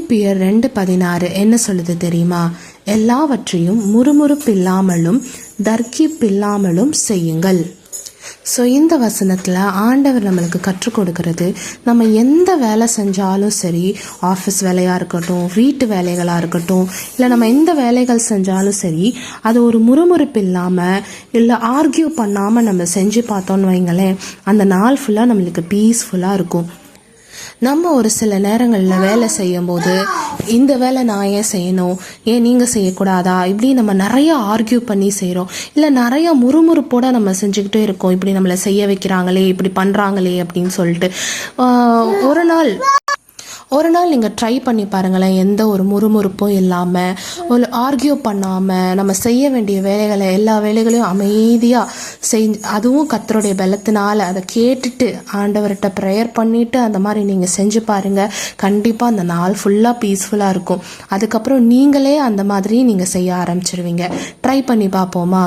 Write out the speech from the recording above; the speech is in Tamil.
பிலிப்பியர் 2:16 என்ன சொல்லுது தெரியுமா? எல்லாவற்றையும் முறுமுறுப்பில்லாமலும் தர்க்கிப்பில்லாமலும் செய்யுங்கள். ஸோ இந்த வசனத்தில் ஆண்டவர் நம்மளுக்கு கற்றுக் கொடுக்கறது, நம்ம எந்த வேலை செஞ்சாலும் சரி, ஆஃபீஸ் வேலையாக இருக்கட்டும், வீட்டு வேலைகளாக இருக்கட்டும், இல்லை நம்ம எந்த வேலைகள் செஞ்சாலும் சரி, அது ஒரு முறுமுறுப்பு இல்லாமல் இல்லை ஆர்கியூ பண்ணாமல் நம்ம செஞ்சு பார்த்தோன்னு வைங்களேன், அந்த நாள் ஃபுல்லாக நம்மளுக்கு பீஸ்ஃபுல்லாக இருக்கும். நம்ம ஒரு சில நேரங்களில் வேலை செய்யும் போது, இந்த வேலை நான் ஏன் செய்யணும், ஏன் நீங்கள் செய்யக்கூடாதா, இப்படி நம்ம நிறைய ஆர்கியூ பண்ணி செய்கிறோம். இல்லை நிறைய முறுமுறுப்போட நம்ம செஞ்சுக்கிட்டே இருக்கோம், இப்படி நம்மளை செய்ய வைக்கிறாங்களே, இப்படி பண்ணுறாங்களே அப்படின்னு சொல்லிட்டு. ஒரு நாள் நீங்கள் ட்ரை பண்ணி பாருங்களேன், எந்த ஒரு முறுமுறுப்பும் இல்லாமல், ஒரு ஆர்கியூ பண்ணாமல், நம்ம செய்ய வேண்டிய வேலைகளை எல்லா வேலைகளையும் அமைதியாக செஞ்சு, அதுவும் கர்த்தருடைய பலத்தினால் அதை கேட்டுட்டு ஆண்டவர்கிட்ட ப்ரேயர் பண்ணிவிட்டு அந்த மாதிரி நீங்கள் செஞ்சு பாருங்கள். கண்டிப்பாக அந்த நாள் ஃபுல்லாக பீஸ்ஃபுல்லாக இருக்கும். அதுக்கப்புறம் நீங்களே அந்த மாதிரி நீங்கள் செய்ய ஆரம்பிச்சிருவீங்க. ட்ரை பண்ணி பார்ப்போமா?